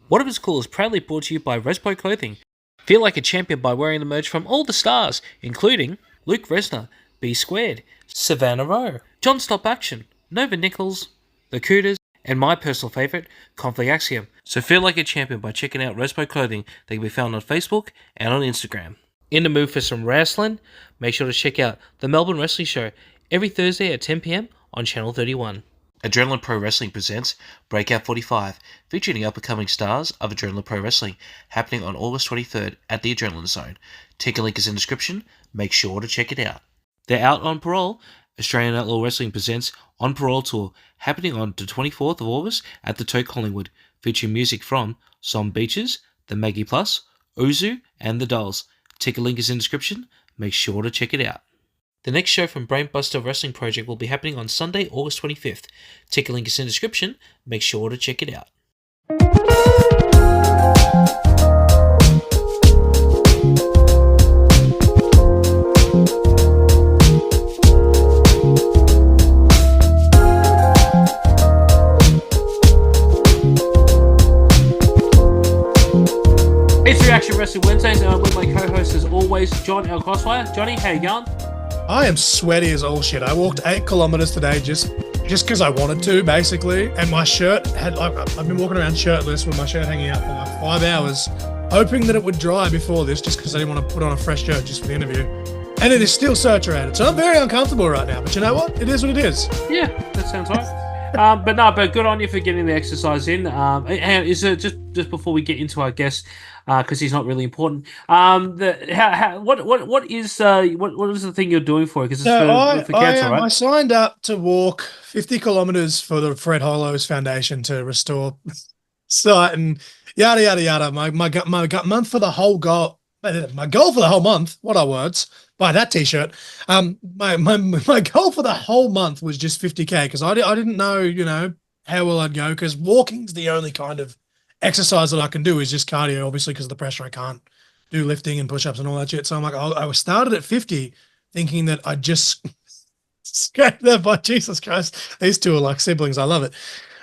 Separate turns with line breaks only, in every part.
What If It's Cool is proudly brought to you by Respo Clothing. Feel like a champion by wearing the merch from all the stars, including Luke Resner, B Squared, Savannah Rowe, John Stop Action, Nova Nichols, The Cooters, and my personal favourite, Conflict Axiom. So feel like a champion by checking out Respo Clothing. They can be found on Facebook and on Instagram. In the mood for some wrestling? Make sure to check out the Melbourne Wrestling Show every Thursday at 10 PM on Channel 31. Adrenaline Pro Wrestling presents Breakout 45, featuring the up-and-coming stars of Adrenaline Pro Wrestling, happening on August 23rd at the Adrenaline Zone. Ticket link is in the description. Make sure to check it out. They're out on Parole. Australian Outlaw Wrestling presents On Parole Tour, happening on the 24th of August at the Toot, Collingwood, featuring music from Som Beaches, The Maggie Plus, Uzu, and The Dolls. Ticket link is in the description. Make sure to check it out. The next show from Brainbuster Wrestling Project will be happening on Sunday, August 25th. Ticket link is in the description. Make sure to check it out. It's Reaction Wrestling Wednesdays, and I'm with my co-host as always, John L. Crossfire. Johnny, how you going?
I am sweaty as all shit. I walked 8 kilometers today just because I wanted to, basically. And my shirt I've been walking around shirtless with my shirt hanging out for like 5 hours, hoping that it would dry before this, just because I didn't want to put on a fresh shirt just for the interview. And it is still saturated, so I'm very uncomfortable right now. But you know what? It is what it is.
Yeah, that sounds right. But good on you for getting the exercise in. And is it just before we get into our guest, because he's not really important. What is the thing you're doing for it? Because it's for cancer, right?
I signed up to walk 50 kilometers for the Fred Hollows Foundation to restore sight and yada yada yada. My month for the whole goal. My goal for the whole month. What are words? Buy that T-shirt. My goal for the whole month was just 50K because I didn't know how well I'd go, because walking's the only kind of exercise that I can do is just cardio, obviously, because of the pressure. I can't do lifting and push-ups and all that shit. So I'm like, I was started at 50 thinking that I'd just scrape that by. Jesus Christ. These two are like siblings. I love it.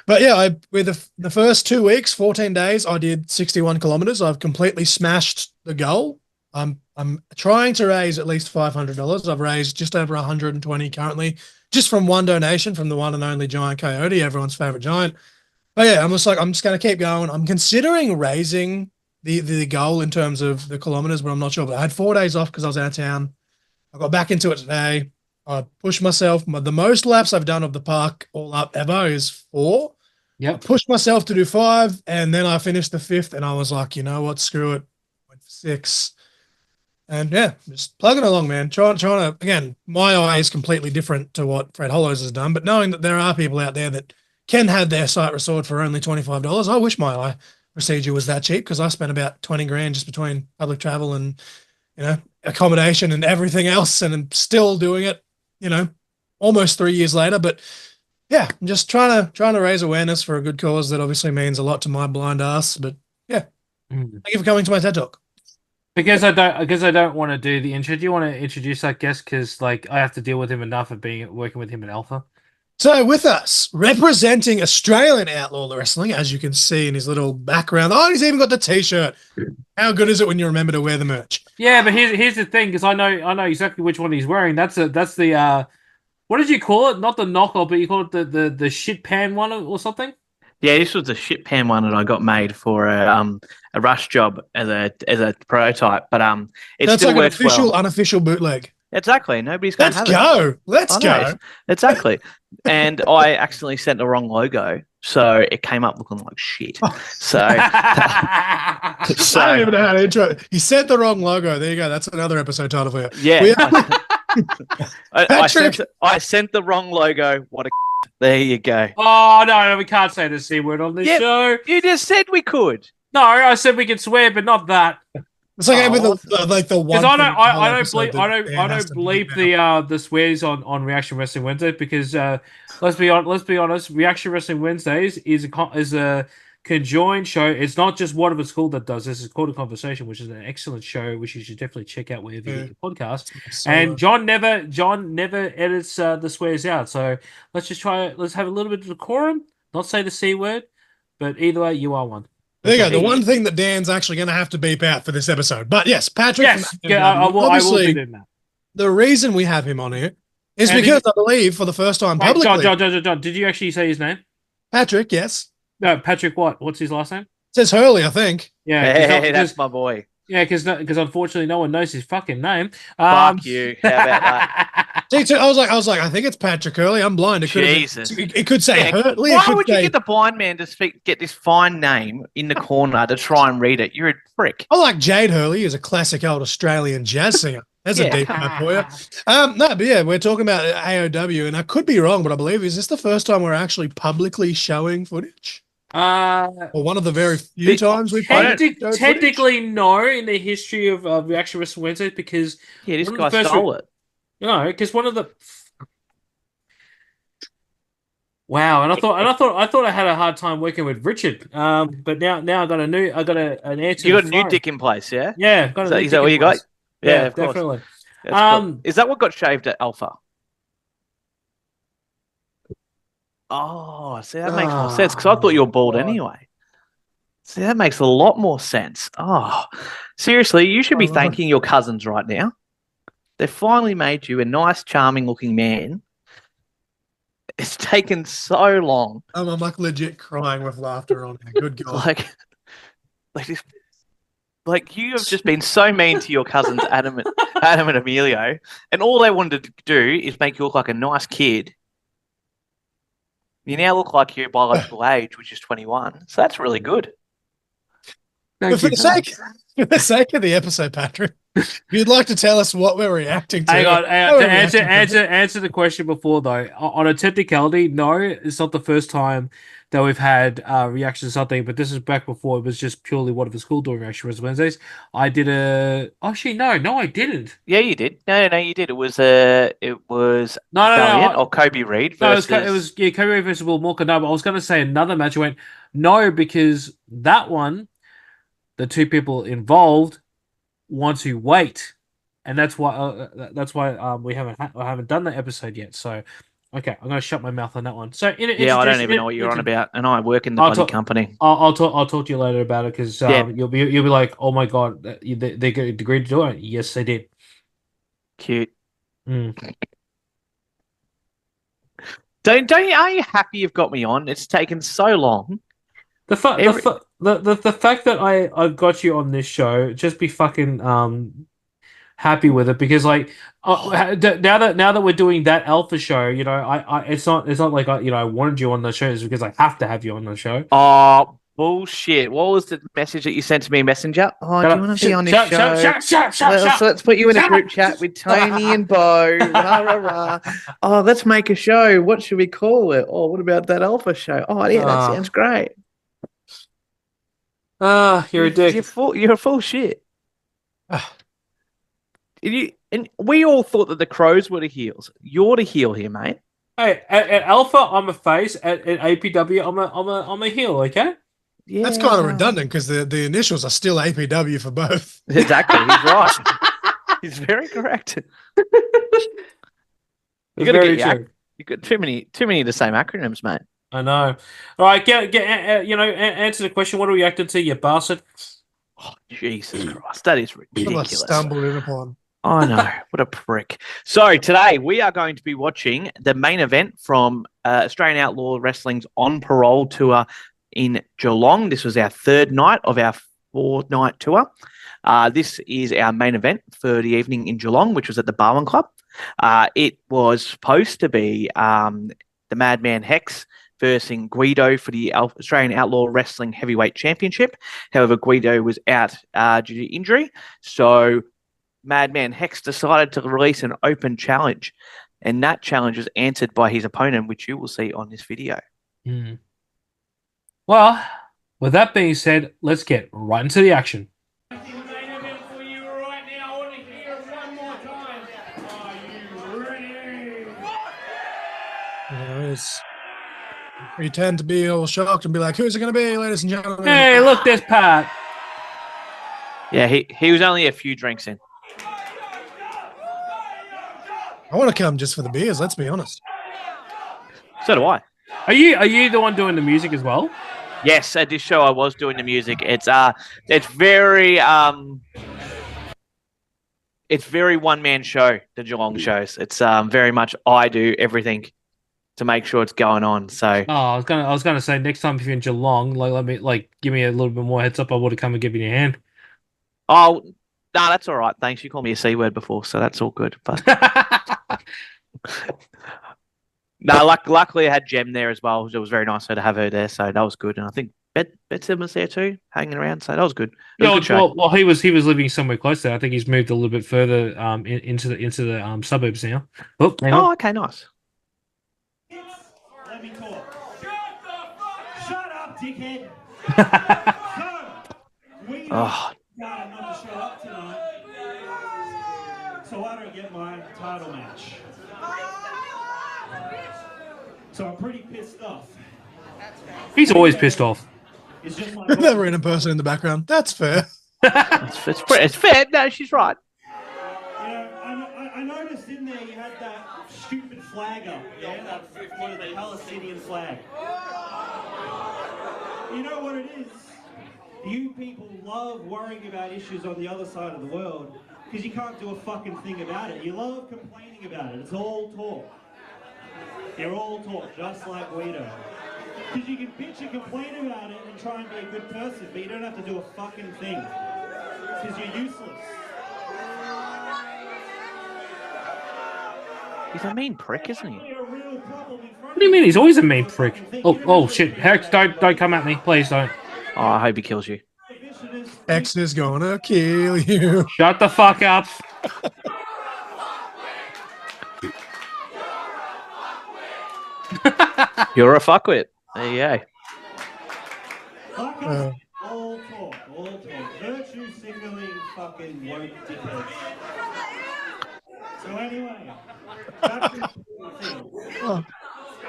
But yeah, with the first 2 weeks, 14 days, I did 61 kilometers. I've completely smashed the goal. I'm trying to raise at least $500. I've raised just over 120 currently, just from one donation from the one and only Giant Coyote, everyone's favorite giant. But yeah, I'm just going to keep going. I'm considering raising the goal in terms of the kilometers, but I'm not sure. But I had 4 days off because I was out of town. I got back into it today. I pushed myself. The most laps I've done of the park all up ever is 4.
Yep.
I pushed myself to do 5, and then I finished the 5th, and I was like, you know what, screw it. Went for 6. And yeah, just plugging along, man. Trying to, again, my eye is completely different to what Fred Hollows has done, but knowing that there are people out there that can have their sight restored for only $25. I wish my eye procedure was that cheap, because I spent about 20 grand just between public travel and, accommodation and everything else. And I'm still doing it, almost 3 years later. But yeah, I'm just trying to raise awareness for a good cause that obviously means a lot to my blind ass. But yeah, Thank you for coming to my TED Talk.
Because I don't want to do the intro. Do you want to introduce that guest? Because I have to deal with him enough of working with him in Alpha.
So with us, representing Australian Outlaw Wrestling, as you can see in his little background. Oh, he's even got the T-shirt. How good is it when you remember to wear the merch?
Yeah, but here's the thing, because I know exactly which one he's wearing. That's the what did you call it? Not the knockoff, but you call it the shit pan one or something.
Yeah, this was the shit pan one that I got made for a rush job as a prototype, but it
that's
still
like an
works
official,
well.
unofficial bootleg.
Exactly. Nobody's going to have it.
Let's go.
Exactly. And I accidentally sent the wrong logo, so it came up looking like shit. So,
I don't even know how to intro. He sent the wrong logo. There you go. That's another episode title for you.
Yeah. I sent the wrong logo. What a there you go.
Oh, no, we can't say the C word on this show.
You just said we could.
No, I said we could swear, but not that.
It's like with the one.
Because I don't bleep the swears on Reaction Wrestling Wednesday, because let's be honest, Reaction Wrestling Wednesdays is a conjoined show. It's not just What If It's Cool that does this. It's called A Conversation, which is an excellent show, which you should definitely check out wherever you get your podcast. And John never edits the swears out. So let's have a little bit of decorum, not say the C word, but either way, you are one.
There you go.
Okay.
The one thing that Dan's actually going to have to beep out for this episode. But yes, Patrick.
Yes,
from
yeah, I will
obviously,
be doing that.
the reason we have him on here is
And
because I believe for the first time
Wait,
publicly,
John, did you actually say his name?
Patrick, yes,
No, Patrick what? What's his last name?
says Hurley, I think.
Yeah,
Hey, that's my boy.
Yeah, because unfortunately no one knows his fucking name.
Fuck you. How about that?
See, I was like, I think it's Patrick Hurley. I'm blind. It could
Jesus.
it could say Hurley.
Why would you get the blind man to get this fine name in the corner to try and read it? You're a prick.
I like Jade Hurley, is a classic old Australian jazz singer. That's a deep cut for you. No, but yeah, we're talking about AOW, and I could be wrong, but I believe is this the first time we're actually publicly showing footage? Or one of the very few times we've
technically no in the history of Reaction Wrestling Wednesdays because
this guy stole it.
No, because one of the wow, and I thought I had a hard time working with Richard. But now I got an answer.
You got a new dick in place, yeah?
Yeah,
is that what you got? Yeah, of
definitely.
Cool. Is that what got shaved at Alpha? Oh, see, that makes more sense because I thought you were bald anyway. See, that makes a lot more sense. Oh, seriously, you should be thanking your cousins right now. They finally made you a nice, charming-looking man. It's taken so long.
I'm like legit crying with laughter on here. Good God.
Like you have just been so mean to your cousins, Adam and Emilio, and all they wanted to do is make you look like a nice kid. You now look like your biological age, which is 21. So that's really good.
For the sake of the episode, Patrick, if you'd like to tell us what we're reacting to.
Hang on, to answer the question before though. On a technicality, no, it's not the first time that we've had reaction to something, but this is back before it was just purely what it was called doing Reaction Wednesdays. I did actually no, I didn't.
Yeah, you did. No, you did. It was Valiant or Kobe Reed versus.
No, it was Kobe Reed versus Will Walker. No, but I was going to say another match. I went no because that one, the two people involved want to wait, and that's why we haven't done that episode yet. So. Okay, I'm going to shut my mouth on that one. So, I don't
even know what you're on about, and I work in the bloody company.
I'll talk to you later about it because you'll be like, oh my god, they agreed to do it. Yes, they did.
Cute. Don't you? Are you happy you've got me on? It's taken so long.
The fact that I've got you on this show, just be fucking happy with it because now that we're doing that alpha show, it's not like I wanted you on the show, it's because I have to have you on the show.
Oh bullshit! What was the message that you sent to me, Messenger? Oh, do you want to be on this show? Shut. Let's put you in a group chat with Tony and Bo. Rah, rah, rah. Oh, let's make a show. What should we call it? Oh, what about that alpha show? Oh yeah, that sounds great.
You're a dick.
You're a full shit. And we all thought that the Crows were the heels. You're the heel here, mate.
Hey, at Alpha, I'm a face. At APW, I'm a heel. Okay.
Yeah. That's kind of redundant because the initials are still APW for both.
Exactly. He's right. He's very correct. You got to get you got too many of the same acronyms, mate.
I know. All right, answer the question. What are we acting to, you bastard?
Oh, Jesus Christ, that is ridiculous.
Stumbled in upon.
I know. What a prick. So today we are going to be watching the main event from Australian Outlaw Wrestling's On Parole tour in Geelong. This was our third night of our 4-night tour. This is our main event for the evening in Geelong, which was at the Barwon Club. It was supposed to be the Madman Hex versus Guido for the Australian Outlaw Wrestling Heavyweight Championship. However, Guido was out due to injury. So Madman Hex decided to release an open challenge, and that challenge was answered by his opponent, which you will see on this video.
Well, with that being said, let's get right into the action.
We tend to be all shocked and be like, who's it going to be, ladies and gentlemen?
Hey, look, there's Pat.
Yeah, he was only a few drinks in.
I want to come just for the beers, let's be honest.
So do I.
Are you the one doing the music as well?
Yes, at this show I was doing the music. It's very one-man show, the Geelong shows. It's very much I do everything to make sure it's going on. So
I was gonna say next time if you're in Geelong, give me a little bit more heads up. I would have come and give you a hand.
oh no, that's all right. Thanks. You called me a C word before, so that's all good. But no, luckily I had Jem there as well. It was very nice to have her there, so that was good. And I think Betsim was there too, hanging around, so that was good. It was a good show.
Well, he was living somewhere close there. I think he's moved a little bit further into the suburbs now. Oh, hang on.
Oh, okay, nice.
Let me talk. Shut up, dickhead. We
Oh,
not to show up tonight, so I don't get my title match. So I'm pretty pissed off.
He's always pissed off.
It's just my
That random person in the background. That's fair.
it's fair. No, she's right.
I noticed in there you had that stupid flag up, that the Palestinian flag. You know what it is? You people love worrying about issues on the other side of the world because you can't do a fucking thing about it. You love complaining about it. It's all talk. You're all talk, just like we do. Because you can bitch and complain about it and try and be a good person, but you don't have to do a fucking thing. Because you're useless.
He's a mean prick, isn't he?
What do you mean? He's always a mean prick. Oh shit! Hex, don't come at me, please don't.
Oh, I hope he kills you.
X is gonna kill you.
Shut the fuck up.
You're a fuckwit. There you go.
All talk. Virtue signaling fucking woke dickheads. So anyway, back to the thing.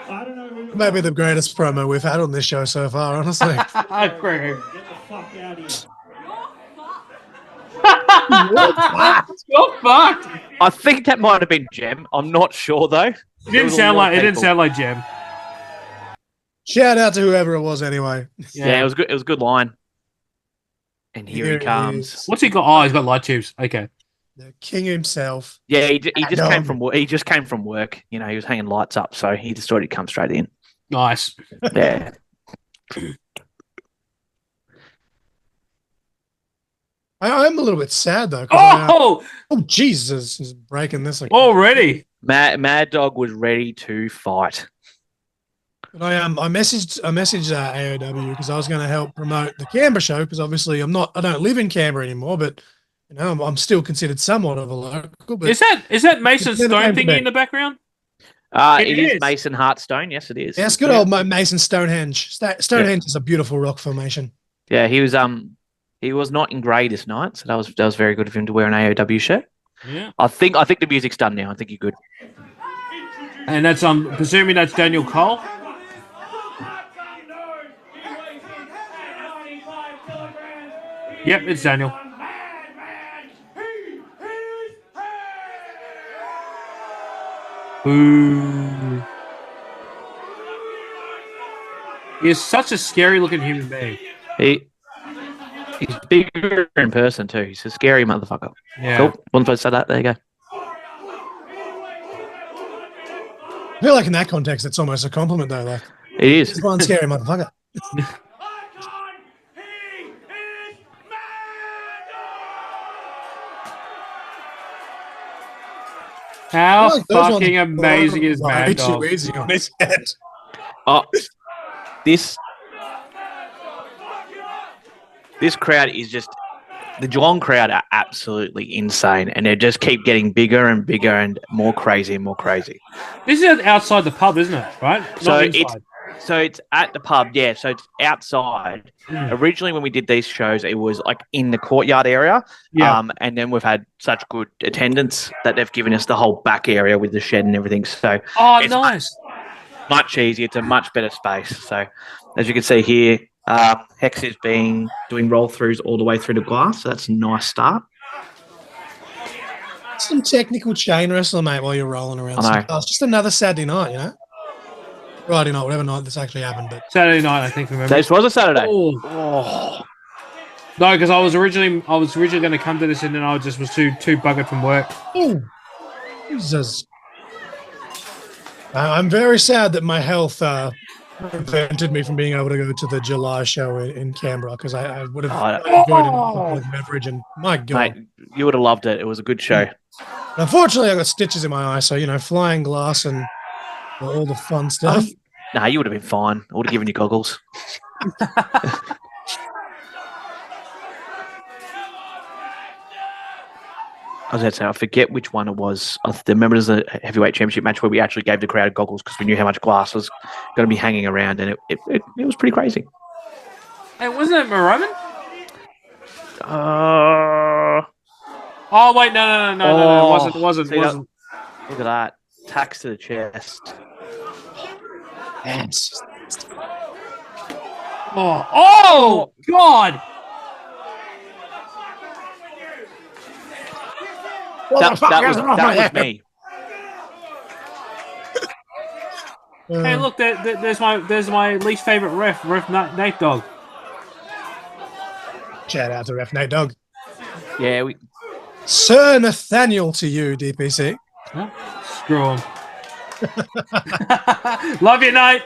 I don't know who.
Maybe the greatest promo we've had on this show so far, honestly.
Get the fuck out of here.
You're fucked.
I think that might have been Jem. I'm not sure though.
It didn't sound like Jem.
Shout out to whoever it was anyway.
Yeah, it was good. It was a good line. And here he comes.
is.
What's he got? Oh, he's got light tubes. Okay.
The king himself.
Yeah, he just
Maddog.
came from work. He just came from work. You know, he was hanging lights up, so he just thought he'd come straight in.
Nice.
Yeah.
I'm a little bit sad though.
Oh,
Jesus, he's breaking this.
already.
Maddog was ready to fight.
But I messaged AOW because I was going to help promote the Canberra show because obviously I don't live in Canberra anymore, but you know I'm still considered somewhat of a local. But
Is that Mason Stone thingy in the background?
It is Mason Heartstone. Yes, it is.
Yes, good old Mason Stonehenge. Stonehenge is a beautiful rock formation.
Yeah, he was not in grey this night, so that was very good of him to wear an AOW shirt.
Yeah.
I think the music's done now. I think you're good.
And that's presuming that's Daniel Cole. Yep, it's Daniel. Ooh. He is such a scary looking human being.
He's bigger in person too. He's a scary motherfucker.
Yeah.
Cool. Wasn't supposed to say that. There you go.
I feel like in that context, it's almost a compliment though. Like
It is.
he's one scary motherfucker.
How
Like those
fucking
ones-
amazing is
Way too
Maddog?
easy on his head.
Oh, this crowd is just the Geelong crowd are absolutely insane, and they just keep getting bigger and bigger and more crazy and more crazy.
This is outside the pub, isn't it? Right?
So
Not inside.
it's at the pub, yeah. So it's outside. Originally, when we did these shows, it was like in the courtyard area.
Yeah.
And then we've had such good attendance that they've given us the whole back area with the shed and everything. So
Oh,
it's
nice.
much easier. It's a much better space. So as you can see here, Hex is doing roll throughs all the way through the glass. So that's a nice start.
Some technical chain wrestling, mate, while you're rolling around.
I know.
It's just another Saturday night, you know? Friday night, whatever night this actually happened. But
Saturday night, I think. Remember?
This was a Saturday.
Oh. No, because I was originally going to come to this, and then I just was too buggered from work.
oh, Jesus. I'm very sad that my health prevented me from being able to go to the July show in Canberra because I would have enjoyed a beverage, and my God.
Mate, you would have loved it. It was a good show.
Unfortunately, I got stitches in my eye, so, flying glass and all the fun stuff.
Nah, you would have been fine. I would have given you goggles. I was going to say, I forget which one it was. I remember there's a heavyweight championship match where we actually gave the crowd goggles because we knew how much glass was going to be hanging around, and it was pretty crazy.
Hey, wasn't it Moroccan?
Oh,
wait, no. It wasn't.
Look at that. Tax to the chest.
Yes.
Oh, God.
That was me.
Hey, look, there's my least favorite ref Nate Dog.
Shout out to Ref Nate Dog.
Yeah,
Sir Nathaniel to you, DPC.
Huh? Screw him. Love you, Nate.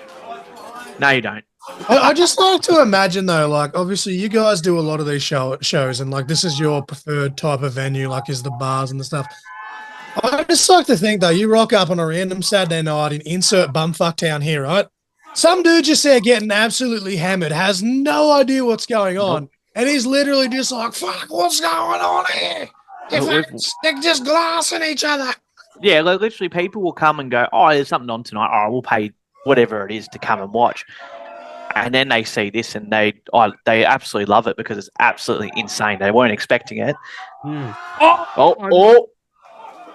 No, you don't.
I just like to imagine, though, like, obviously you guys do a lot of these shows, and, like, this is your preferred type of venue, like, is the bars and the stuff. I just like to think, though, you rock up on a random Saturday night in insert bumfuck town here, right? Some dude just there getting absolutely hammered, has no idea what's going on, and he's literally just like, fuck, what's going on here? They're just glassing each other.
Yeah, literally people will come and go, oh, there's something on tonight. Oh, we'll pay whatever it is to come and watch. And then they see this and they absolutely love it because it's absolutely insane. They weren't expecting it.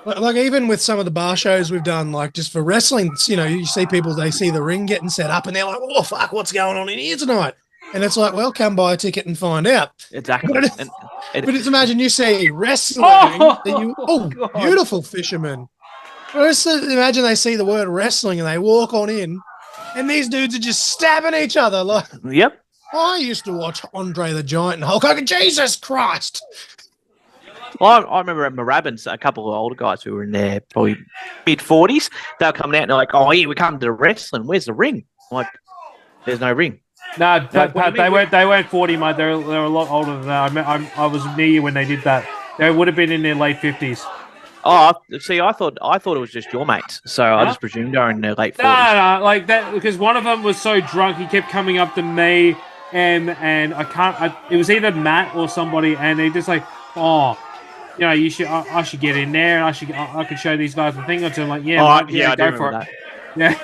Like, even with some of the bar shows we've done, like, just for wrestling, you see people, they see the ring getting set up and they're like, oh, fuck, what's going on in here tonight? And it's like, well, come buy a ticket and find out.
Exactly.
But just imagine you see wrestling. Beautiful fisherman. But just imagine they see the word wrestling and they walk on in and these dudes are just stabbing each other. Like,
yep.
I used to watch Andre the Giant and Hulk Hogan. Jesus Christ.
Well, I remember at Moorabbin's, a couple of older guys who were in their probably mid-40s, they were coming out and they're like, oh, here we come to wrestling. Where's the ring? I'm like, there's no ring.
No, they weren't 40, mate. They're a lot older than that. I was near you when they did that. They would have been in their late 50s.
Oh, see, I thought it was just your mates, so I just presumed they were in their late 40s.
No, like that, because one of them was so drunk he kept coming up to me, and it was either Matt or somebody, and they just like, oh, you should, I should get in there, and I could show these guys a thing or two. I'm like, yeah, go for it.
That. Yeah.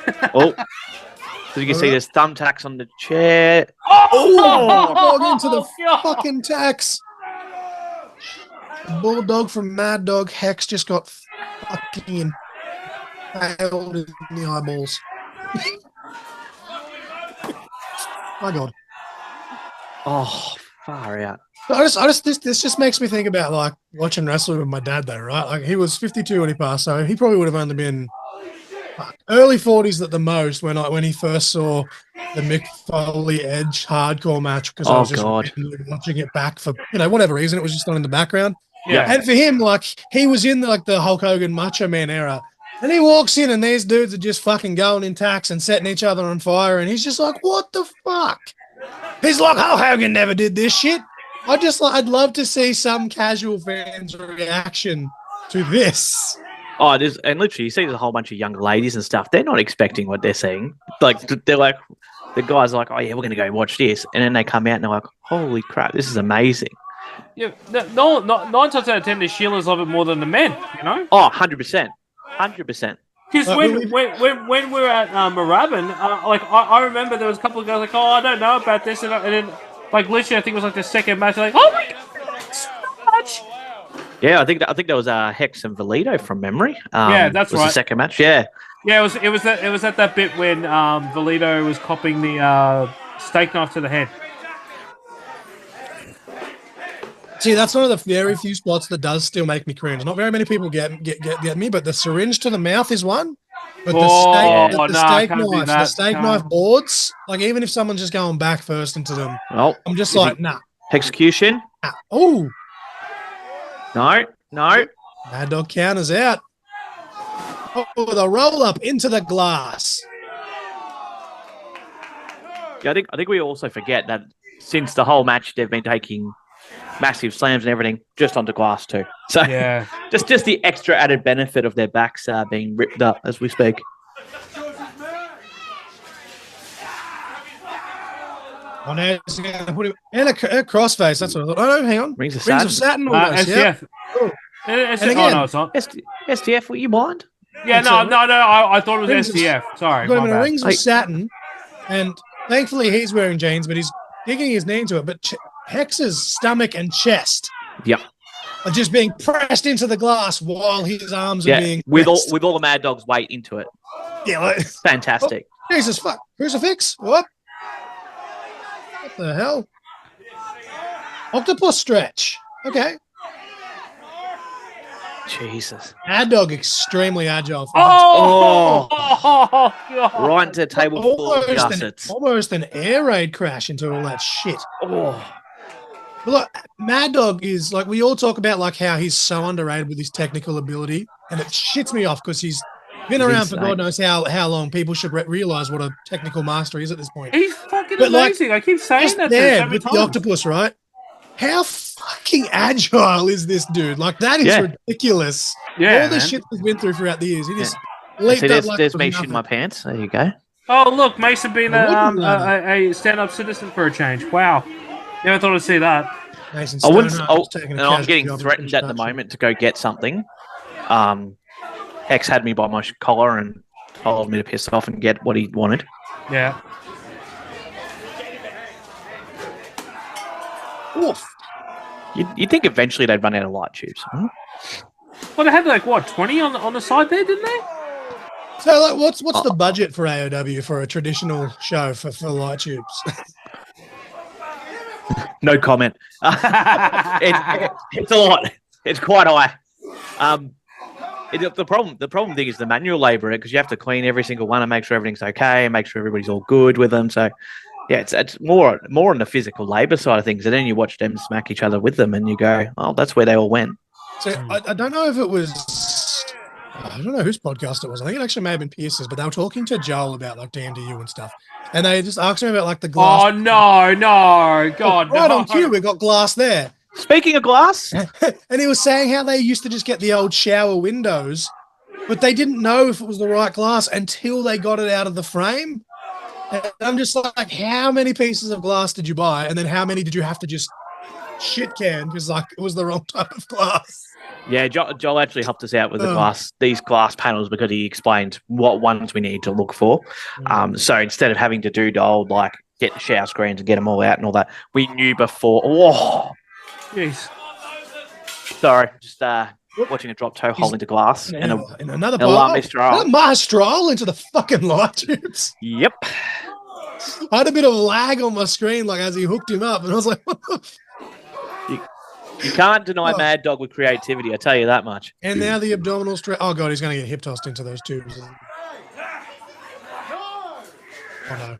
So you can see there's thumbtacks on the chair.
Log into the fucking tax. Bulldog from Maddog Hex just got fucking nailed in the eyeballs. My God.
Oh, far out.
This just makes me think about, like, watching wrestling with my dad, though, right? Like, he was 52 when he passed, so he probably would have only been early 40s at the most when he first saw the Mick Foley Edge hardcore match, because I was just watching it back for whatever reason. It was just on in the background.
Yeah.
And for him, like, he was in the Hulk Hogan Macho Man era, and he walks in and these dudes are just fucking going in tacks and setting each other on fire, and he's just like, what the fuck? He's like, Hulk Hogan never did this shit. I'd love to see some casual fans' reaction to this.
Oh, and literally, you see there's a whole bunch of younger ladies and stuff. They're not expecting what they're seeing. Like, they're like, the guys are like, oh, yeah, we're going to go watch this. And then they come out and they're like, holy crap, this is amazing.
Yeah, no, 9 times out of 10, the Sheilas love it more than the men,
Oh, 100%. 100%.
Because when we were at Moorabbin, I remember there was a couple of guys like, oh, I don't know about this. And then, like, literally, I think it was like the second match, like, oh my God, so much.
Yeah, I think that was Hex and Velito from memory.
Yeah, that's right.
The second match. Yeah.
Yeah, it was at that bit when Velito was copping the steak knife to the head.
See, that's one of the very few spots that does still make me cringe. Not very many people get me, but the syringe to the mouth is one. But
Oh,
the
no, I
steak
can't do
knives,
that.
the steak
Can't.
knife boards, like even if someone's just going back first into them,
Well,
I'm just
is
like,
he-
nah.
execution.
Oh,
No.
Maddog counters out. Oh, the roll up into the glass.
Yeah, I think we also forget that since the whole match, they've been taking massive slams and everything just onto glass too. So
Yeah.
just the extra added benefit of their backs being ripped up as we speak.
Oh, now he's going to put him in a crossface. That's what I thought. Oh, no, hang on.
Rings of
Rings of
Saturn.
Saturn almost. Yeah.
STF.
Oh.
And
again-
oh, no, it's not.
STF, were you blind?
Yeah, no, I thought it was
Rings of-
STF. Sorry,
Got him
my
in a
bad.
rings of satin, and thankfully he's wearing jeans, but he's digging his knee into it. But Hex's stomach and chest
Yep.
are just being pressed into the glass while his arms are
Yeah,
being
with
pressed.
all the Mad Dog's weight into it.
Yeah, like,
Fantastic.
Jesus fuck. Crucifix? What the hell? Octopus stretch. Okay.
Jesus.
Maddog extremely agile.
Oh, God.
Right into a table full of gussets.
Almost an air raid crash into all that shit.
Oh.
But look, Maddog is like, we all talk about like how he's so underrated with his technical ability, and it shits me off because he's been around for God knows how long. People should realize what a technical master he is at this point.
He's fucking
But, like,
amazing. I keep saying
Just
that
there
so many
with
times.
the octopus, right? How fucking agile is this dude? Like, that is
Yeah.
ridiculous.
Yeah,
All the
man.
shit he's been through throughout the years. He just
See,
leaped up
there's,
like
there's
it was
me shitting my
nothing.
pants. There you go.
Oh, look, Mason being
I
a stand-up citizen for a change. Wow. Never thought I'd see that.
Mason
I wouldn't.
Stoner just taking a
And I'm
casual
getting
job in
threatened at the
construction.
moment to go get something. Hex had me by my collar and told me to piss off and get what he wanted.
Yeah.
Oof.
You'd think eventually they'd run out of light tubes. Huh?
Well, they had like, what, 20 on the side there, didn't they?
So, like, what's the budget for AOW for a traditional show for light tubes?
No comment. It's a lot. It's quite high. The problem thing is the manual labor, because you have to clean every single one and make sure everything's okay and make sure everybody's all good with them. So, yeah, it's more on the physical labor side of things. And then you watch them smack each other with them, and you go, "Oh, that's where they all went."
So I don't know if it was, I don't know whose podcast it was. I think it actually may have been Pierce's, but they were talking to Joel about like DMDU and stuff. And they just asked him about like the glass.
Oh, no, God,
right
no.
on cue, we got glass there.
Speaking of glass,
And he was saying how they used to just get the old shower windows, but they didn't know if it was the right glass until they got it out of the frame. And I'm just like, how many pieces of glass did you buy? And then how many did you have to just shit can because like it was the wrong type of glass?
yeah, Joel actually helped us out with these glass panels because he explained what ones we need to look for. So instead of having to do the old like get the shower screens and get them all out and all that, we knew before. Oh,
Jeez.
sorry, just watching a drop toe hole into glass and
In another
alarm
part,
mistral.
Maestral into the fucking light tubes.
Yep.
I had a bit of lag on my screen, like as he hooked him up, and I was like, what the
You can't deny Mad Dog with creativity, I tell you that much.
And now the abdominal stretch. Oh god, he's going to get hip tossed into those tubes. Oh no.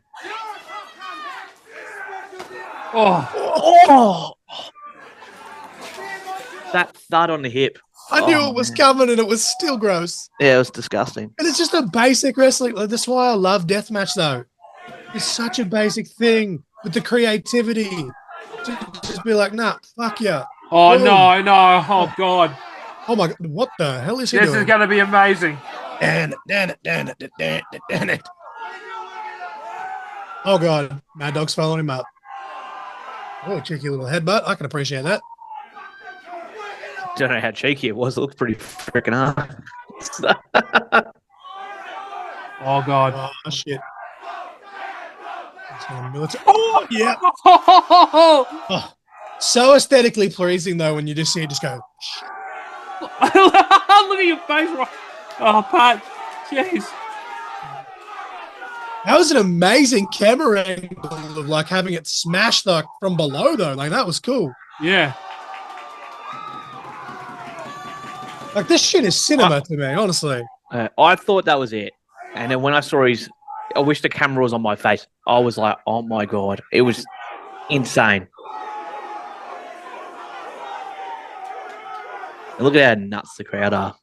Oh,
That thud on the hip.
I knew it was coming, and it was still gross.
Yeah, it was disgusting.
And it's just a basic wrestling. Like, that's why I love deathmatch, though. It's such a basic thing with the creativity. To just be like, nah, fuck yeah.
oh
Boom.
no. Oh, God.
Oh my god, what the hell is he
This
doing?
is going to be amazing.
Dan it. Oh god, Mad Dog's following him up. Oh, cheeky little headbutt. I can appreciate that.
Don't know how cheeky it was. It looked pretty freaking hard.
Oh, God.
Oh shit. Oh yeah. Oh, so aesthetically pleasing though when you just see it just go.
Look at your face. Oh, Pat. Jeez.
That was an amazing camera angle of like having it smashed like from below though. Like that was cool.
Yeah.
Like this shit is cinema to me, honestly.
I thought that was it. And then when I saw I wish the camera was on my face. I was like, oh my God. It was insane. And look at how nuts the crowd are.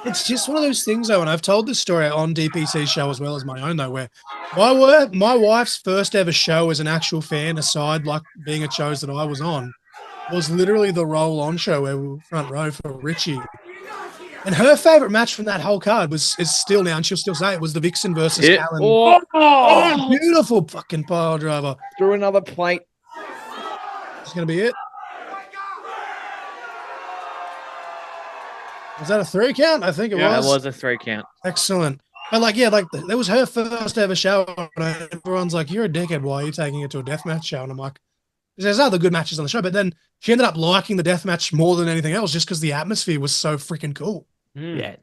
It's just one of those things, though, and I've told this story on DPC's show as well as my own, though, where my wife's first ever show as an actual fan, aside like being at shows that I was on, was literally the roll-on show where we were front row for Richie. And her favorite match from that whole card is still now, and she'll still say it was the Vixen versus Alan. Oh, beautiful fucking pile driver.
Through another plate.
That's going to be it. Was that a 3 count? I think it was.
Yeah, it was a 3 count.
Excellent. But that was her first ever show. And everyone's like, you're a dickhead. Why are you taking it to a deathmatch show? And I'm like, there's other good matches on the show. But then she ended up liking the deathmatch more than anything else just because the atmosphere was so freaking cool.
Yeah.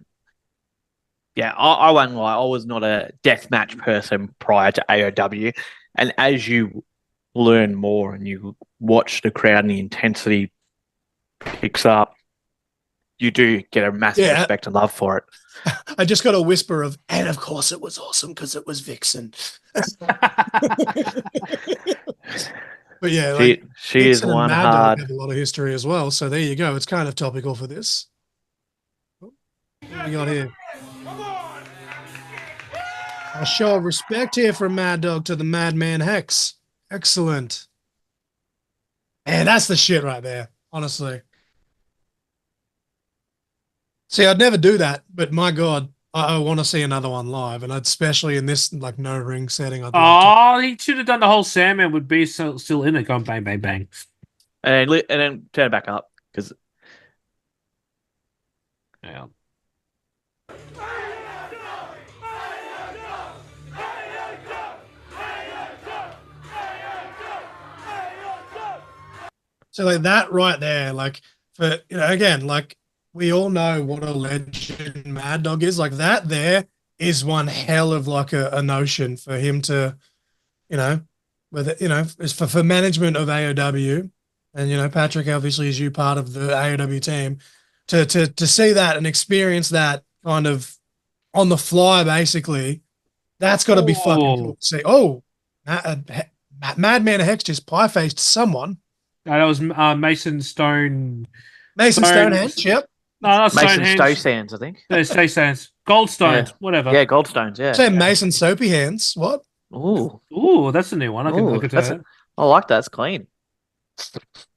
Yeah, I won't lie. I was not a deathmatch person prior to AOW. And as you learn more and you watch the crowd and the intensity picks up, you do get a massive respect and love for it.
I just got a whisper of, and of course it was awesome because it was Vixen. But yeah,
she is one hard.
Have a lot of history as well. So there you go. It's kind of topical for this. What do we got here? A show of respect here from Maddog to the Madman Hex. Excellent. And that's the shit right there, honestly. See, I'd never do that, but my God, I want to see another one live, and especially in this no ring setting.
He should have done the whole Sandman would be still in it, going bang, bang, bang.
And then turn it back up, because...
Yeah.
So that right there, again, we all know what a legend Maddog is. That there is one hell of a notion for him to, for management of AOW, and Patrick obviously is you part of the AOW team, to see that and experience that kind of on the fly, basically, that's got to be fucking cool to see. Oh, Madman Hex just pie-faced someone.
That was Mason Stone.
Mason Stonehenge, yep.
No, not
Mason
Stonehenge.
Stonehands, I think.
Yeah, Stonehands. Goldstones, whatever.
Yeah, Goldstones, yeah.
Say Mason Soapy Hands. What?
Ooh, that's a new one. I can look at that.
I like that. It's clean.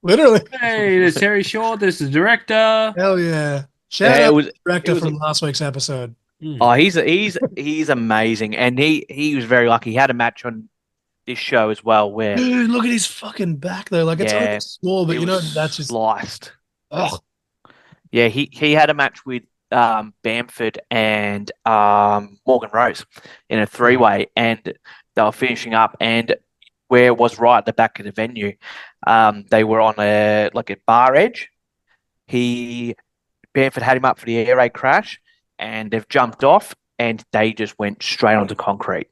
Literally.
Hey, there's Terry Shaw. This is the director.
Hell yeah. Shout out to the director from last week's episode.
Oh, he's amazing. And he was very lucky. He had a match on this show as well where...
Dude, look at his fucking back, though. It's only small, but that's just...
Sliced.
Oh.
Yeah, he had a match with Bamford and Morgan Rose in a 3-way, and they were finishing up, and where it was right at the back of the venue, they were on a bar edge. Bamford had him up for the air raid crash, and they've jumped off, and they just went straight onto concrete.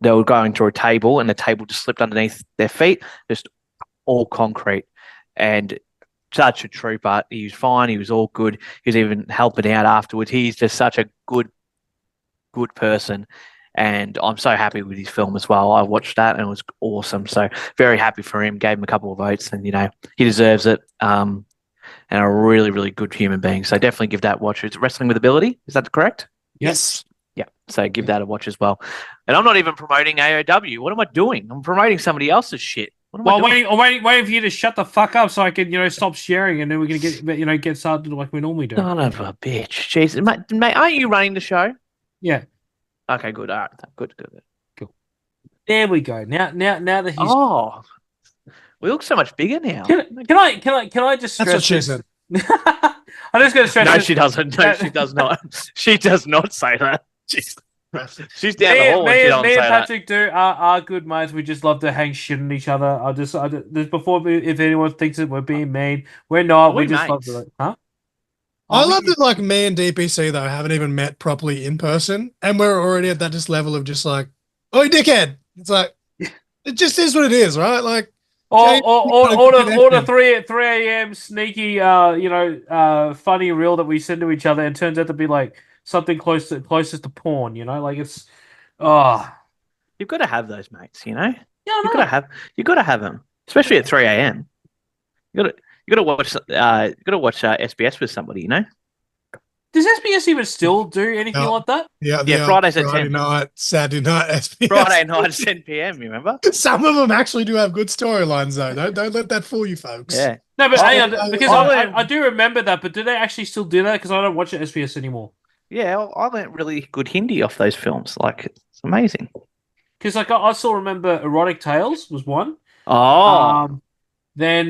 They were going to a table, and the table just slipped underneath their feet, just all concrete. And such a trooper. He was fine. He was all good. He was even helping out afterwards. He's just such a good person. And I'm so happy with his film as well. I watched that and it was awesome. So very happy for him. Gave him a couple of votes and, he deserves it. And a really, really good human being. So definitely give that a watch. It's Wrestling with Ability. Is that correct?
Yes.
Yeah. So give that a watch as well. And I'm not even promoting AOW. What am I doing? I'm promoting somebody else's shit.
Well, waiting for you to shut the fuck up so I can, stop sharing, and then we can get started like we normally do.
Son of a bitch, Jesus, mate, aren't you running the show?
Yeah.
Okay, good. All right, good.
Cool. There we go. Now that he's.
Oh, we look so much bigger now.
Can I just stress?
That's what she said.
I'm just going to stress.
No, she doesn't. No, she does not. She does not say that. She's down the hall.
Me and Patrick are good mates. We just love to hang shit on each other. Before, if anyone thinks that we're being mean, we're not. We just love to, huh?
I love that, me and DPC though haven't even met properly in person, and we're already at that just level of just oh, you dickhead. It's it just is what it is, right?
Or the 3 a.m. sneaky, funny reel that we send to each other, and turns out to be like something closest to porn. Like it's,
You've got to have those mates.
Yeah,
you've got to have them, especially at 3 a.m. You got to watch SBS with somebody.
Does SBS even still do anything like that?
Yeah.
Fridays at
Friday
10.
night, Saturday night, SBS.
Friday night at 10 p.m. You remember?
Some of them actually do have good storylines, though. Don't let that fool you, folks.
Yeah.
No, but hang on, because I do remember that. But do they actually still do that? Because I don't watch SBS anymore.
Yeah, I learnt really good Hindi off those films. Like, it's amazing.
Because I still remember Erotic Tales was one.
Oh.
Then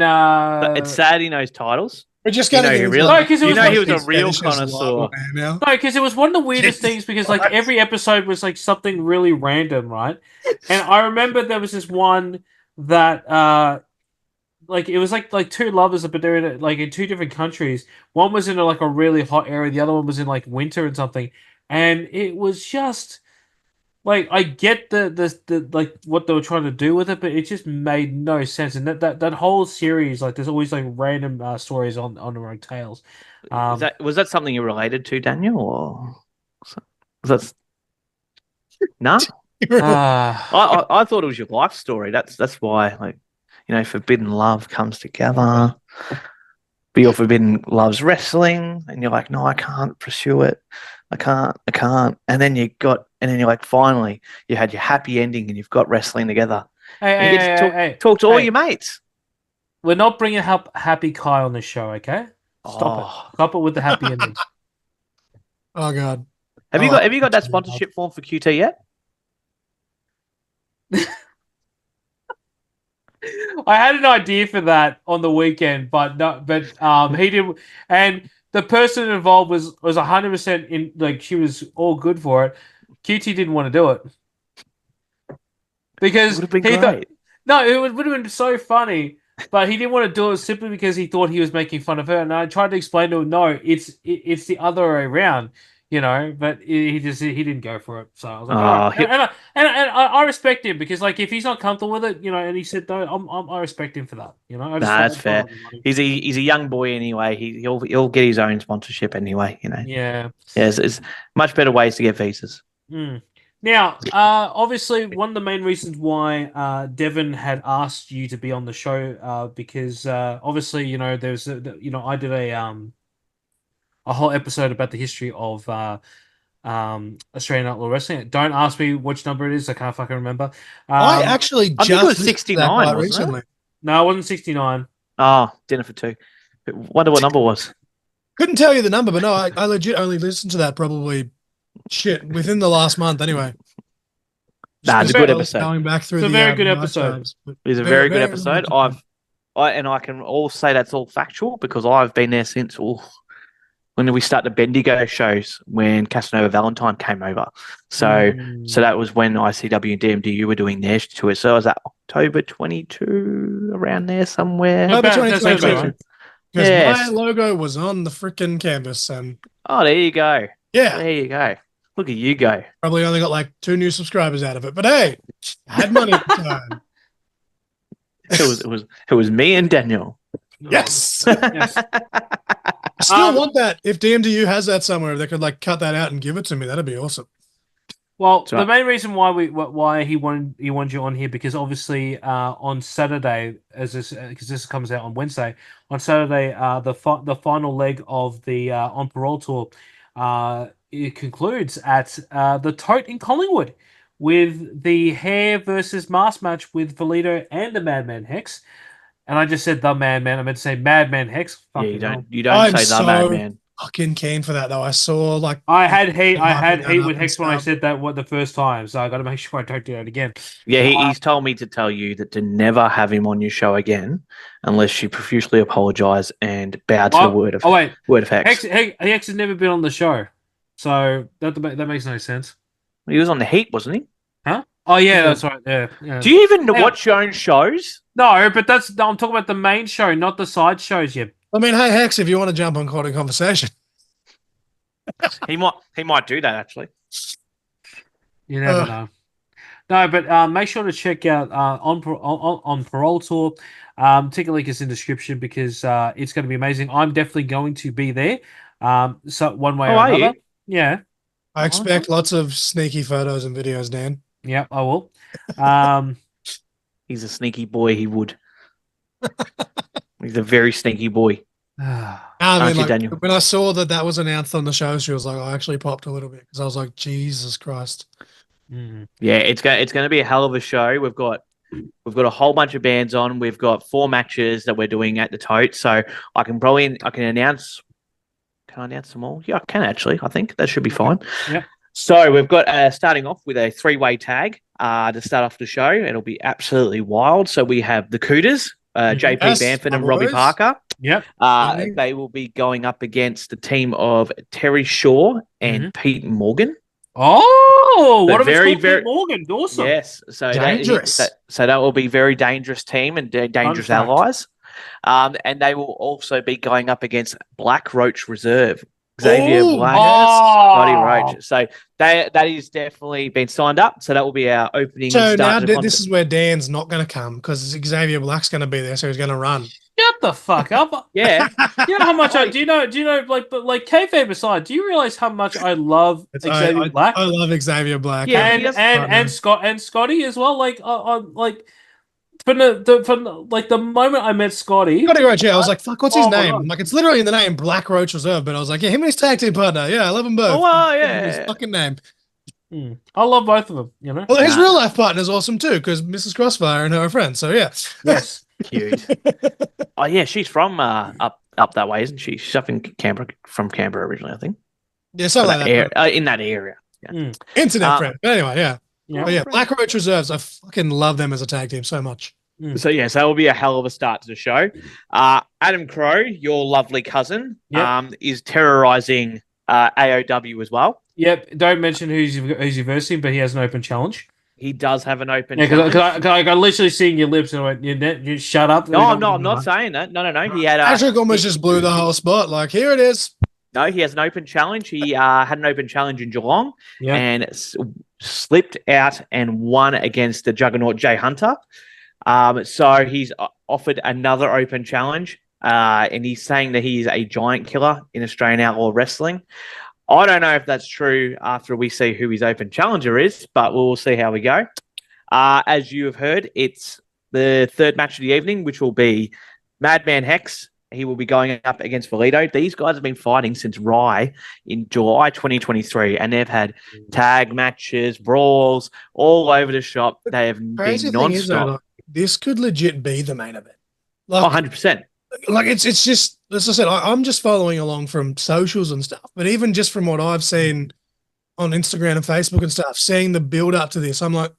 it's sad he knows titles.
We're just
You know,
getting
he
into
really-
like-
No, 'cause it was
he was a real
fetishes a lot
connoisseur.
now.
No, because it was one of the weirdest
Jesus
things because like
Christ.
every episode was like something really random, right? And I remember there was this one that like it was like two lovers, but they're in like in two different countries. One was in like a really hot area, the other one was in like winter and something. And it was just like I get the like what they were trying to do with it, but it just made no sense. And that whole series, like there's always like random stories on the Rogue Tales.
Was that something you related to, Daniel, or was that? No, I thought it was your life story. That's why, like, forbidden love comes together. But your forbidden love's wrestling, and you're like, no, I can't pursue it. I can't. And then you're like, finally, you had your happy ending, and you've got wrestling together. And you get to talk to all your mates.
We're not bringing up Happy Kai on the show, okay? Stop it. Stop it with the happy endings.
Oh God.
Have you got that sponsorship form for QT yet?
I had an idea for that on the weekend, but he did, and the person involved was 100% in, like she was all good for it. QT didn't want to do it because
It would have been great.
It would have been so funny, but he didn't want to do it simply because he thought he was making fun of her. And I tried to explain to him, no, it's the other way around. But he didn't go for it. So I was like, all right. And I respect him because like if he's not comfortable with it, and he said no, I respect him for that.
That's fair. He's a young boy anyway. He'll get his own sponsorship anyway.
Yeah.
There's much better ways to get visas.
Now, obviously, one of the main reasons why Devon had asked you to be on the show, because obviously, there's I did a whole episode about the history of Australian Outlaw Wrestling. Don't ask me which number it is. I can't fucking remember.
I actually
I think it was 69
recently.
No, it wasn't 69.
Oh, dinner for two. Wonder what number it was.
Couldn't tell you the number, but no, I legit only listened to that probably within the last month anyway.
It's a good episode.
Going back through
it's a very good episode.
It's a very good episode. I can all say that's all factual because I've been there since when we started the Bendigo shows when Casanova Valentine came over. So that was when ICW and DMDU were doing their tours. So it was that October 22, around there somewhere.
October 2022. Because
Yes.
my logo was on the freaking canvas. And
Oh, there you go.
yeah,
There you go. Look at you go.
probably only got like 2 new subscribers out of it. But hey, I had money at the time.
It was me and Daniel.
Yes.
Yes.
I still want that. If DMDU has that somewhere, if they could like cut that out and give it to me, that'd be awesome.
Well,
That's right.
the main reason why he wanted you on here because obviously on Saturday, because this comes out on Wednesday, on Saturday the final leg of the On Parole tour it concludes at the Toot in Collingwood with the hair versus mask match with Valito and the Madman Hex. And I just said the Madman. I meant to say Madman Hex.
You
Fucking
don't
I'm
say the
so-
Madman.
Fucking keen for that though. I saw like
I had hate
Madman
with
up
Hex
and
when I
stuff.
said that the first time, so I got to make sure I don't do that again.
Yeah, he's told me to tell you that to never have him on your show again unless you profusely apologise and bow to the word of Hex.
Hex has never been on the show, so that makes no sense.
He was on the Heat, wasn't he?
Huh? Oh yeah, that's right. Yeah.
Do you even watch your own shows?
No, but I'm talking about the main show, not the side shows yet.
I mean, hey Hex, if you want to jump on Quad Conversation.
He might do that actually.
You never know. No, but make sure to check out on Parole Tour. Ticket link is in the description because it's going to be amazing. I'm definitely going to be there. So one way
Oh,
or
are
another.
you?
Yeah.
I expect lots of sneaky photos and videos, Dan.
Yeah, I will. Um,
He's a sneaky boy. He would. He's a very sneaky boy.
I
Aren't
mean,
you,
like
Daniel?
when I saw that was announced on the show, she was like, I actually popped a little bit because I was like, Jesus Christ.
Yeah, it's going to be a hell of a show. We've got a whole bunch of bands on. We've got 4 matches that we're doing at the Tote. So I can announce. Can I announce them all? Yeah, I can actually. I think that should be fine.
Yeah.
So we've got starting off with a 3-way tag to start off the show. It'll be absolutely wild. So we have the Cooters, JP
Yes,
Bamford and
my
Robbie
boys.
Parker.
Yep.
They will be going up against the team of Terry Shaw and Pete Morgan.
Oh,
But
what if
very,
it's called
very-
Pete Morgan? Awesome.
Yes, so
Dangerous.
that will be very dangerous team and dangerous
fact.
allies. And they will also be going up against Black Roach Reserve, Xavier
Oh,
Black,
yes.
Scotty Roach. So that is definitely been signed up. So that will be our opening.
So now
start to
this is where Dan's not going to come because Xavier Black's going to be there, so he's going to run.
Shut the fuck up.
yeah.
You know how much do you know like kayfabe aside, do you realize how much I love Xavier Black?
I love Xavier Black.
Yeah,
and Scotty as well. Like from the moment I met Scotty.
Scotty Roach, yeah, I was like, fuck, what's his
Oh my
name?
God.
Like, it's literally in the name Black Roach Reserve, but I was like, yeah, him and his tag team partner. Yeah, I love them both.
Oh, wow,
His
yeah.
fucking name.
I love both of them, you know.
Well, his real life partner is awesome too, because Mrs. Crossfire and her are friends. So yeah.
Yes.
Cute. Oh yeah, she's from up that way, isn't she? She's up in Canberra, from Canberra originally, I think.
Yeah, something like that.
In that area. Yeah.
Internet friend. But anyway, yeah.
Yeah.
But yeah, Black Roach Reserves, I fucking love them as a tag team so much.
So yes, that will be a hell of a start to the show. Adam Crow, your lovely cousin, is terrorizing AOW as well.
Yep. Don't mention who's you're versing, but he has an open challenge.
He does have an open.
Yeah,
challenge.
because I literally seeing your lips and I went, you shut up.
No, I'm not saying that. No. He had
Patrick almost just blew the whole spot. Like, here it is.
No, he has an open challenge. He had an open challenge in Geelong and slipped out and won against the juggernaut Jay Hunter. So he's offered another open challenge, and he's saying that he is a giant killer in Australian Outlaw Wrestling. I don't know if that's true after we see who his open challenger is, but we'll see how we go. As you have heard, it's the third match of the evening, which will be Madman Hex. He will be going up against Valito. These guys have been fighting since Rye in July 2023, and they've had tag matches, brawls all over the shop. They have been
Crazy thing is, though,
non-stop.
like, this could legit be the main event.
Oh,
Like,
100%.
like it's just, as I said, I'm just following along from socials and stuff, but even just from what I've seen on Instagram and Facebook and stuff, seeing the build up to this, I'm like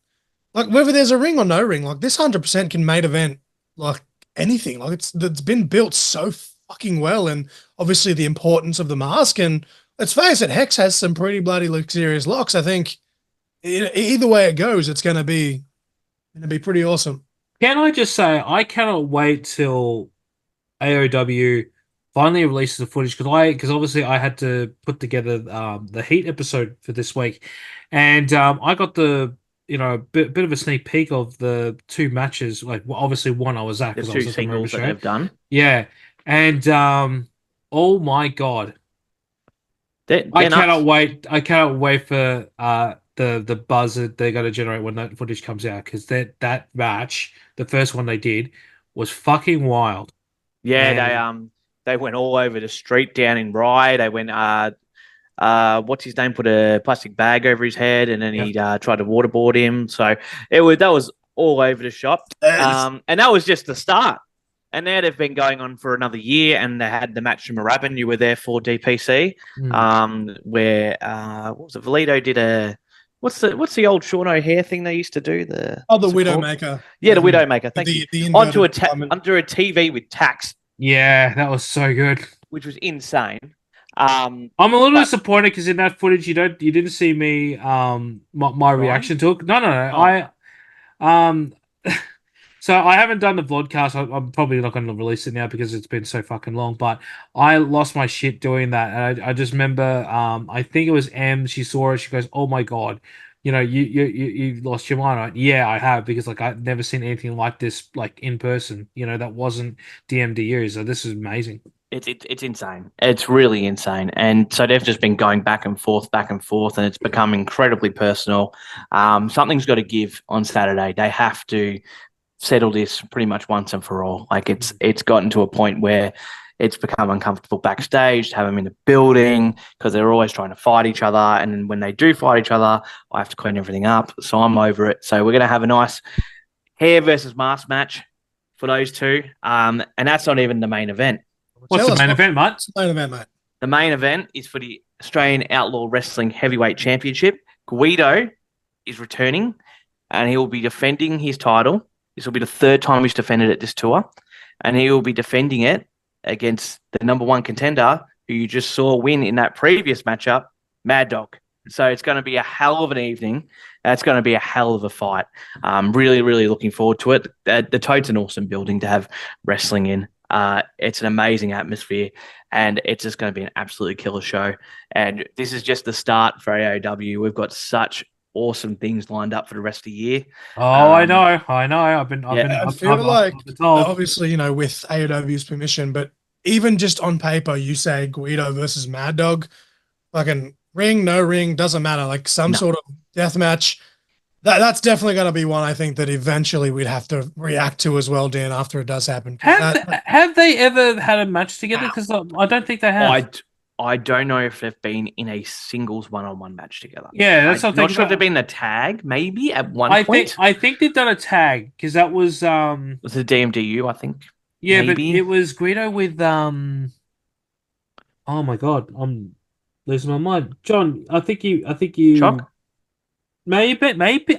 whether there's a ring or no ring, like this 100% can main event like anything. Like it's been built so fucking well, and obviously the importance of the mask. And let's face it, Hex has some pretty bloody luxurious locks. I think either way it goes, it's gonna be pretty awesome.
Can I just say I cannot wait till AOW finally releases the footage because obviously I had to put together the Heat episode for this week, and I got the bit of a sneak peek of the 2 matches. Like obviously one I was at
The
because I was
2
at the
singles that
show.
they've done.
Yeah, and oh my god,
They're
I
nuts.
cannot wait! I cannot wait for the buzz that they're going to generate when that footage comes out because that match, the first one they did, was fucking wild.
Yeah, they went all over the street down in Rye. They went what's his name? Put a plastic bag over his head, and then he tried to waterboard him. So that was all over the shop. And that was just the start. And now they've been going on for another year, and they had the match from Moorabbin. You were there for DPC, where what was it? Valito did a what's the old Sean O'Hare thing they used to do? The
Widowmaker.
Yeah, the Widowmaker. Thank you.
The
Onto
inverted
under a TV with tax,
Yeah, that was so good.
which was insane.
I'm a little disappointed because in that footage you didn't see me my reaction to it. No. So I haven't done the vlogcast. I'm probably not going to release it now because it's been so fucking long. But I lost my shit doing that, and I just remember I think it was M. She saw it. She goes, "Oh my god, you lost your mind, right? Yeah, I have, because like I've never seen anything like this, like in person. That wasn't DMDU, so this is amazing.
It's insane. It's really insane. And so they've just been going back and forth, and it's become incredibly personal. Something's got to give on Saturday. They have to settle this pretty much once and for all. Like it's gotten to a point where it's become uncomfortable backstage to have them in the building because they're always trying to fight each other. And then when they do fight each other, I have to clean everything up. So I'm over it. So we're going to have a nice hair versus mask match for those two. And that's not even the main event.
What's the main event, mate?
What's the main event, mate?
The main event is for the Australian Outlaw Wrestling Heavyweight Championship. Guido is returning and he will be defending his title. This will be the third time he's defended it this tour. And he will be defending it against the number one contender who you just saw win in that previous matchup, Maddog. So it's going to be a hell of an evening. It's going to be a hell of a fight. Really, really looking forward to it. The Toad's an awesome building to have wrestling in. It's an amazing atmosphere, and it's just going to be an absolutely killer show. And this is just the start for AOW. We've got such awesome things lined up for the rest of the year.
Oh, I know. I've been told.
Obviously, with AOW's permission, but even just on paper, you say Guido versus Maddog, fucking ring, no ring, doesn't matter. Like some sort of death match. That's definitely going to be one I think that eventually we'd have to react to as well, Dan, after it does happen.
Have they ever had a match together? Because I don't think they have.
I don't know if they've been in a singles one-on-one match together.
Yeah, that's
I'm not sure if they've been in a tag, maybe at one point.
I think they've done a tag because that was
was the DMDU, I think.
Yeah,
maybe.
But it was Guido with oh my god, I'm losing my mind. John, I think you
Chuck?
Maybe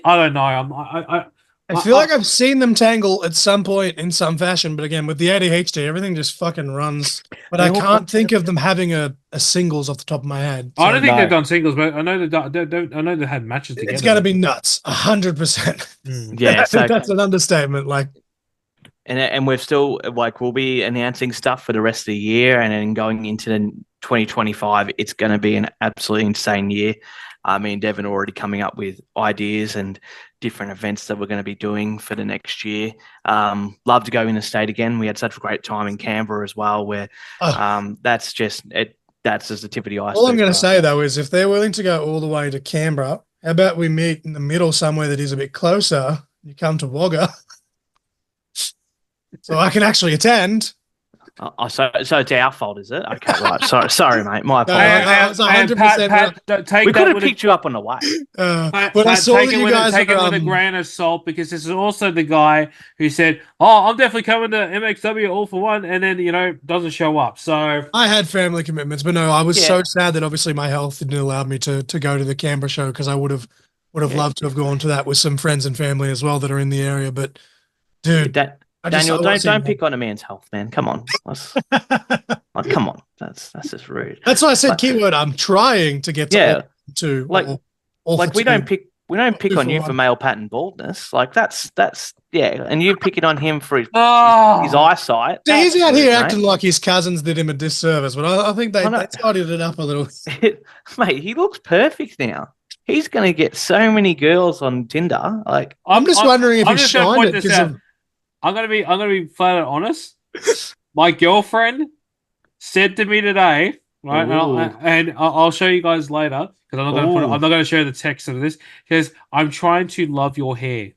I don't know.
I feel like I've seen them tangle at some point in some fashion, but again, with the ADHD, everything just fucking runs. But I can't think of them having a singles off the top of my head.
I don't think they've done singles, but I know they had matches together.
It's got to be nuts, 100%.
Yeah,
so that's an understatement. Like,
and we're still we'll be announcing stuff for the rest of the year, and then going into 2025, it's going to be an absolutely insane year. Me and Devin are already coming up with ideas and different events that we're going to be doing for the next year. Love to go in the state again. We had such a great time in Canberra as well, where that's just it. That's just the tip of the iceberg.
All I'm going to say though is, if they're willing to go all the way to Canberra, how about we meet in the middle somewhere that is a bit closer? You come to Wagga, so I can actually attend.
So it's our fault, is it? Okay, right. Sorry, mate. My apologies.
100%.
We could have picked you up on the way.
But I saw that you guys
take it with a grain of salt, because this is also the guy who said, "Oh, I'm definitely coming to MXW all for one," and then doesn't show up. So
I had family commitments, but no, I was so sad that obviously my health didn't allow me to go to the Canberra show, because I would have loved to have gone to that with some friends and family as well that are in the area. But dude.
Daniel, don't pick on a man's health, man. Come on. Come on. That's just rude.
That's why I said keyword. I'm trying to get to
we don't pick on you for male pattern baldness. Like that's and you pick it on him for his eyesight.
He's out here acting like his cousins did him a disservice, but I think they tidied it up a little.
Mate, he looks perfect now. He's going to get so many girls on Tinder. Like
I'm just wondering if he shined it because of.
I'm gonna be flat out honest. My girlfriend said to me today, right, and I'll show you guys later, because I'm not gonna show the text of this, because I'm trying to love your hair.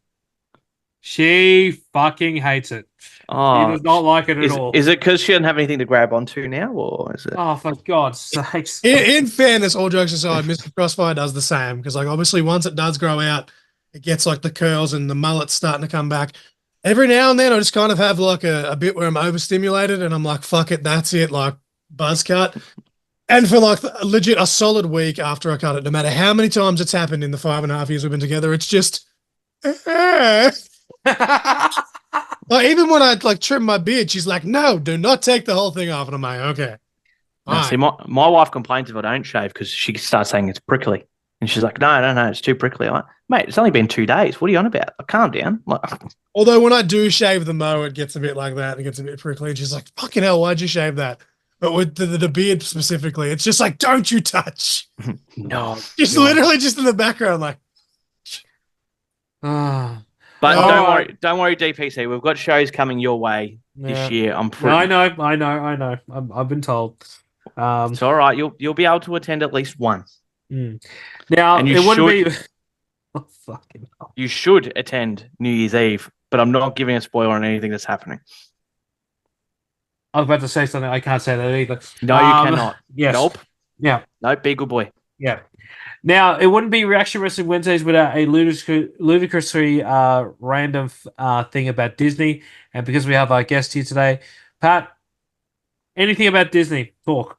She fucking hates it.
Oh,
she does not like it at all.
Is it because she doesn't have anything to grab onto now, or is it?
Oh, for God's sakes!
In fairness, all jokes aside, Mr. Crossfire does the same, because obviously once it does grow out, it gets the curls and the mullet's starting to come back. Every now and then I just kind of have a bit where I'm overstimulated and I'm like, fuck it, that's it, buzz cut. And for legit a solid week after I cut it, no matter how many times it's happened in the 5.5 years we've been together, it's just even when I trim my beard, she's like, no, do not take the whole thing off. And I'm like, okay.
No, see, my wife complains if I don't shave, because she starts saying it's prickly. And she's like, no, it's too prickly. I'm like, mate, it's only been 2 days. What are you on about? Calm down.
Although when I do shave the mo, it gets a bit like that. It gets a bit prickly. And she's like, fucking hell, why'd you shave that? But with the beard specifically, it's just like, don't you touch.
No.
Just literally just in the background,
Ah,
But
Oh,
don't worry, DPC. We've got shows coming your way
yeah.
this year. I'm
No,
pretty.
I know. I've been told.
It's all right. You'll be able to attend at least one,
Now
and you
it wouldn't be.
should
Oh, fucking hell.
you should attend New Year's Eve. But I'm not giving a spoiler on anything that's happening.
I was about to say something. I can't say that either.
No, you cannot.
Yes.
Nope.
Yeah.
Nope. Be a good boy.
Yeah. Now, it wouldn't be Reaction Wrestling Wednesdays without a ludicrously random thing about Disney. And because we have our guest here today, Pat, anything about Disney? Talk.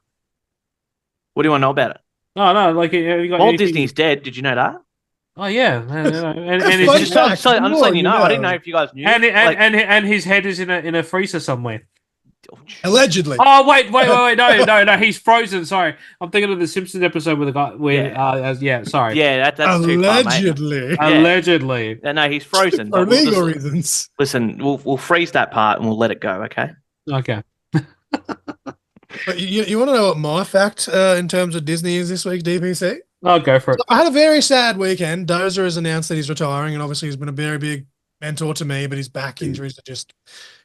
What do you want to know about it?
Oh, no. Like, have you got
Walt
anything-
Disney's dead. Did you know that?
Oh, yeah. And
That's
his-
fun
Just,
fact.
I'm just letting you know. I didn't
know.
know if you guys knew.
and his head is in a freezer somewhere.
Allegedly.
Oh, wait. No. He's frozen. Sorry. I'm thinking of the Simpsons episode with the guy where, sorry.
Yeah, that's too far, mate.
Allegedly.
Allegedly.
No, he's frozen.
For
but we'll
legal
just-
reasons.
Listen, we'll freeze that part and we'll let it go. Okay.
Okay.
But you want to know what my fact in terms of Disney is this week, DPC?
I'll go for it.
I had a very sad weekend. Dozer has announced that he's retiring, and obviously he's been a very big mentor to me, but his back injuries are just,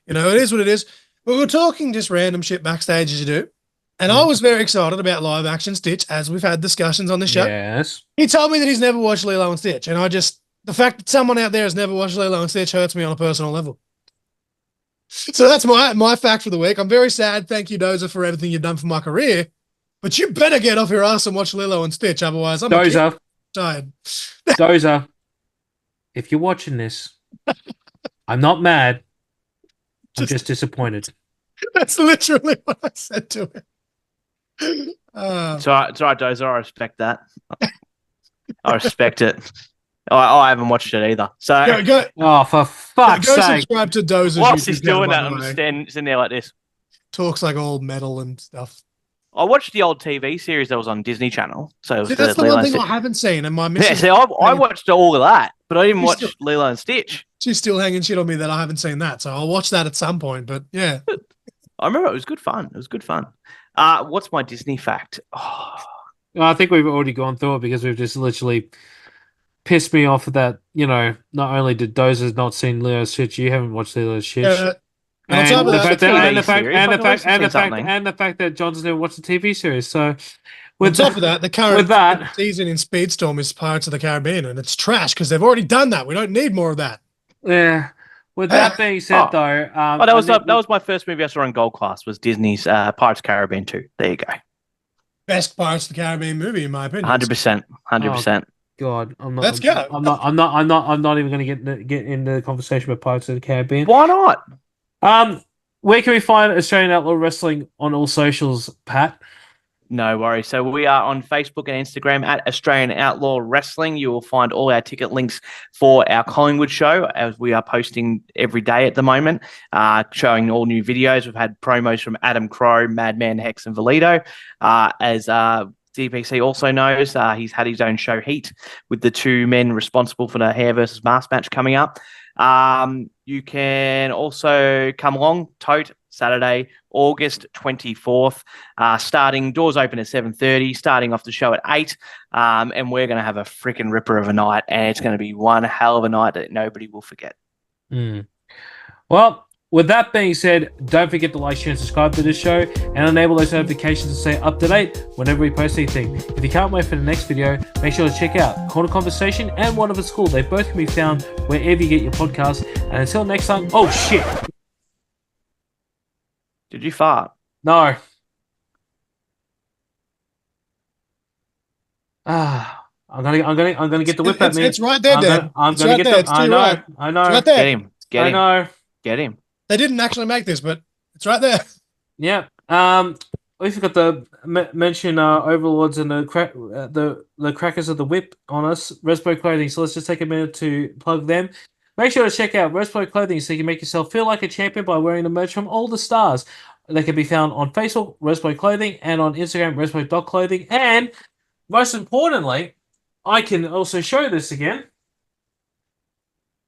it is what it is. But we were talking just random shit backstage as you do. And I was very excited about live action Stitch, as we've had discussions on the show.
Yes.
He told me that he's never watched Lilo and Stitch, and the fact that someone out there has never watched Lilo and Stitch hurts me on a personal level. So that's my fact for the week. I'm very sad. Thank you, Dozer, for everything you've done for my career. But you better get off your ass and watch Lilo and Stitch, otherwise I'm
Dozer.
tired.
Dozer. If you're watching this, I'm not mad. I'm just disappointed.
That's literally what I said to him.
It's all right, Dozer. I respect that. I respect it. I haven't watched it either. So
go
Oh, for fuck's
go
sake.
subscribe to Dozer's
whilst
YouTube
he's
channel,
doing
by
that,
the
I'm
way.
just sitting there like this.
Talks like all metal and stuff.
I watched the old TV series that was on Disney Channel. So it was
See, that's the
Lilo
one
and
thing I
Stitch.
haven't seen, and my
Yeah,
missus,
see, I watched all of that, but I didn't
You
watch
still-
Lilo and Stitch.
she's still hanging shit on me that I haven't seen that, so I'll watch that at some point. But yeah,
I remember it was good fun. It was good fun. What's my Disney fact? Oh,
I think we've already gone through it because we've just literally pissed me off that, not only did Dozer not seen Leo's shit, you haven't watched Leo's shit.
and on top of that,
The fact that John's never watched the TV series. So,
on
with
top of that, the current
with that-
season in Speedstorm is Pirates of the Caribbean, and it's trash because they've already done that. We don't need more of that.
yeah. With that being said, though,
that was my first movie I saw in Gold Class. Was Disney's Pirates of the Caribbean 2. There you go.
Best Pirates of the Caribbean movie, in my opinion.
100%. 100%.
God, I'm not.
Let's go.
I'm not even going to get into the conversation about Pirates of the Caribbean.
Why not?
Where can we find Australian Outlaw Wrestling on all socials, Pat?
No worries. So we are on Facebook and Instagram at Australian Outlaw Wrestling. You will find all our ticket links for our Collingwood show, as we are posting every day at the moment, showing all new videos. We've had promos from Adam Crow, Madman, Hex, and Valito. As DPC also knows, he's had his own show Heat with the two men responsible for the hair versus mask match coming up. You can also come along, Toot, Saturday, August 24th, starting, doors open at 7:30, starting off the show at 8, and we're going to have a freaking ripper of a night, and it's going to be one hell of a night that nobody will forget.
Well, with that being said, don't forget to like, share, and subscribe to this show, and enable those notifications to stay up to date whenever we post anything. If you can't wait for the next video, make sure to check out Corner Conversation and One of a School. They both can be found wherever you get your podcasts. And until next time, oh shit!
Did you fart?
No. I'm gonna get the whip at me.
It's right there, Dad.
I'm
It's
gonna
right
get
there.
the.
It's
I
too
know.
right.
I know.
It's right
Get
there.
him. Get
I
him.
know.
Get him.
They didn't actually make this, but it's right there.
Yeah. We forgot to mention Overlords and the crackers of the whip on us, Respo Clothing. So let's just take a minute to plug them. Make sure to check out Respo Clothing so you can make yourself feel like a champion by wearing the merch from all the stars. They can be found on Facebook, Respo Clothing, and on Instagram, Respo.clothing. And most importantly, I can also show this again.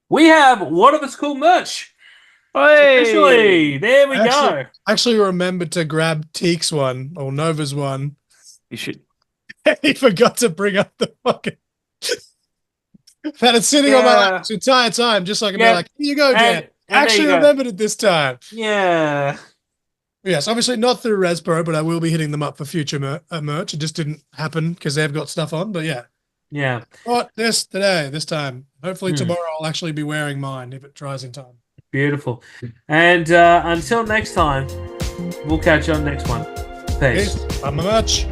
We have One of Its Cool merch.
Hey!
Officially, there we go.
I actually remembered to grab Teek's one or Nova's one.
You should.
He forgot to bring up the fucking I've had it sitting on my lap the entire time, just so I can be like, here you go, Dan. Actually remembered it this time.
Yeah.
Yes, obviously not through Respro, but I will be hitting them up for future merch. It just didn't happen because they've got stuff on, but yeah.
Yeah.
Bought this time. Hopefully tomorrow I'll actually be wearing mine if it tries in time.
Beautiful. And until next time, we'll catch you on the next one. Peace.
I'm a merch.